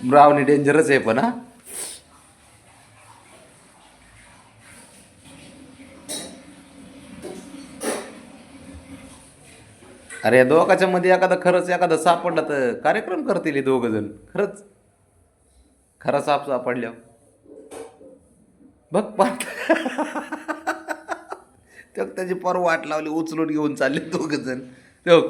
Brownie डेंजरच आहे पण हा. अरे या दोघाच्या मध्ये एखादं खरंच एखादं सापडलं तर कार्यक्रम करतील हे दोघ जण. खरंच खरा साप सापडल्या बघ पाहत. त्याची पर वाट लावली उचलून घेऊन चालले दोघ जण. तो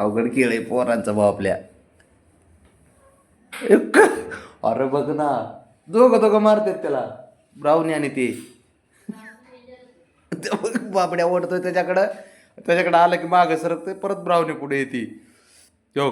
अवघड खेळ आहे पोरांचा भाऊ आपल्या. अरे बघ ना दोघं मारतात त्याला ब्राउनी आणि ते. ते बघ बाबड्या ओढतोय त्याच्याकडं आलं की मागं सरकतोय परत ब्राउनी पुढे येते. हो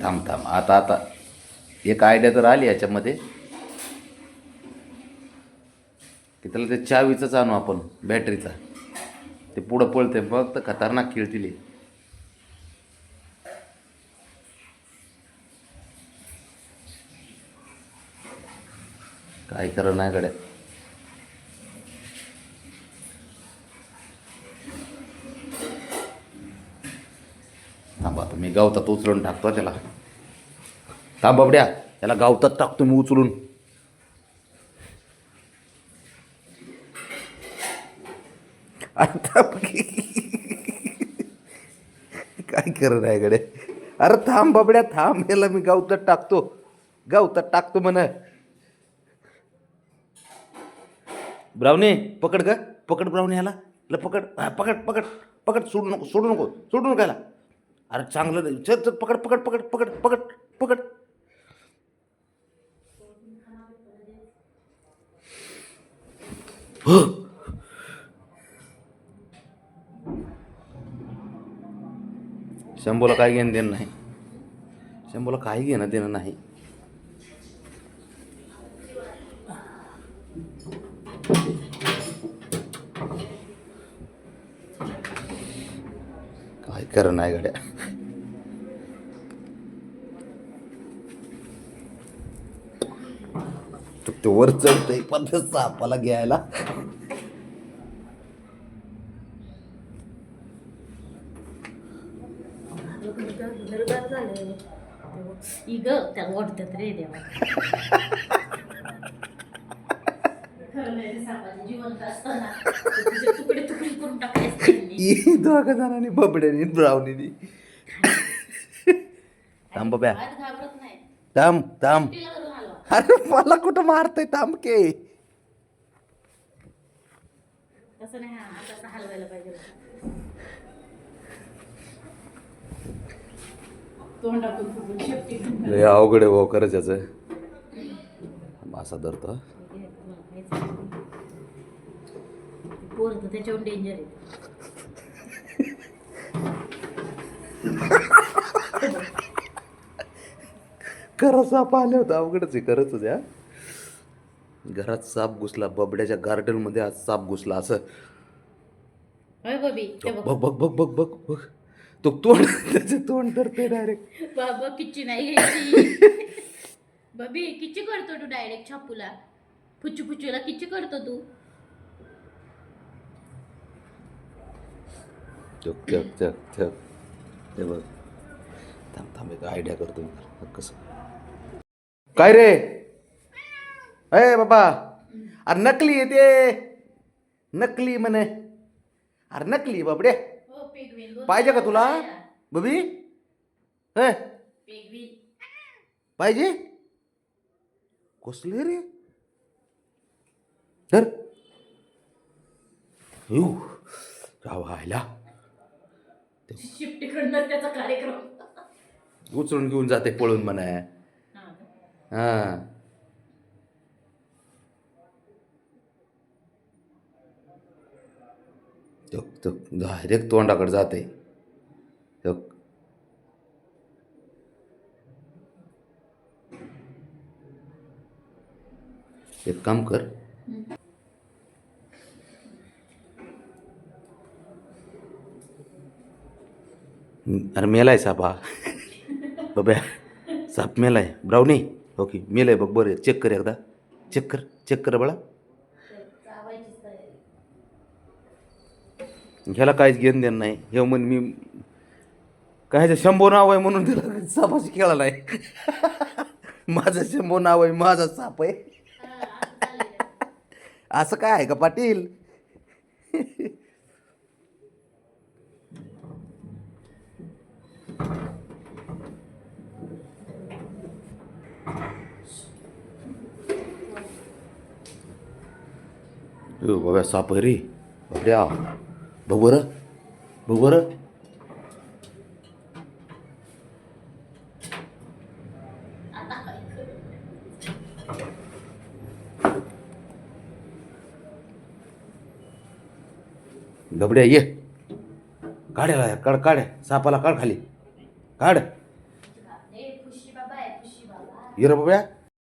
थांब थांब आता एक आयडिया तर आली याच्यामध्ये की त्याला ते चावीचाच आणू आपण बॅटरीचा. ते पुढं पळते बघ तर खतरनाक खेळतील हे. काय खरं नाही गड्या. थांबा आता मी गावतात उचलून टाकतो त्याला. थांब बाबड्या त्याला गावतात टाकतो मी उचलून. आता काय खरं नाही गड्या. अरे थांब बाबड्या थांब याला मी गावतात टाकतो म्हण. ब्राउनी पकड ग पकड ब्राउनी याला पकड हा, पकड पकड पकड सोडू नको याला. अरे चांगलं नाही. चल चल पकड पकड पकड पकड पकड पकड. शंभूला काय घेणं देणं नाही. शंभूला काही घेणं देणं नाही. काय खरं नाही गड्या. तो वर चढतोय पण सापाला घ्यायला. घरदार झाले इग त्या ओढतात रे देवा. जिवंत असताना तुकडे तुकडे करून टाकले दोघा जणांनी बबड्यानी ब्राउनीनी. थांब बब्या घाबरत नाही. थांब. अरे मला कुठं मारतय थांब के. तसं नाही आता हलवायला पाहिजे. लय अवघड आहे भाऊ खरंच याचं. असा धरतो पोर तर त्याच्यावर डेंजर आहे. खरं साप आले होतं अवघडच आहे खरंच द्या. घरात साप घुसला बबड्याच्या गार्डन मध्ये आज साप घुसला असं. बघ बघ बघ बघ बघ बघ तो तोंड त्याचे तोंड धरते डायरेक्ट. बाबा किच्ची नाही घ्यायची. बबी किच्ची करतो तू डायरेक्ट छापूला फुच्चूला किच्ची करतो तू. चक चक चक चक. हे बघ थांब एक आयडिया करतो कसं. काय रे अय बाबा. अरे नकली आहे ते. नकली म्हणे. अरे नकली बाबडे. पाहिजे का तुला बबी. पेगवी. पाहिजे कसले रे तर येऊ व्हायला शिफ्टीकडनं त्याचा कार्यक्रम. उचलून घेऊन जाते पळून म्हणा. हा का? हा डायरेक्ट तोंडाकडे जाते. एक काम कर अरे मेलाय साप हा बाबा साप मेलाय ब्राउनी ओके मेलाय बघ बरं चेक कर एकदा चेक कर बाळा. चावायचीच तयारी. ह्याला काहीच घेणं देणं नाही हे म्हण मी काय शंभो नाव आहे म्हणून तिला सापाशी खेळा नाही. माझं शंभो नाव आहे माझा साप आहे हा, असं चाललंय. असं काय आहे का पाटील. बाबा साप आहे रे बाबड्या बघ बरं आता काय करू? गबड्या ये काढ्या काढ सापाला काढ खाली काढ ए, खुशी बाबा आहे, खुशी बाबा. ये रे बाबड्या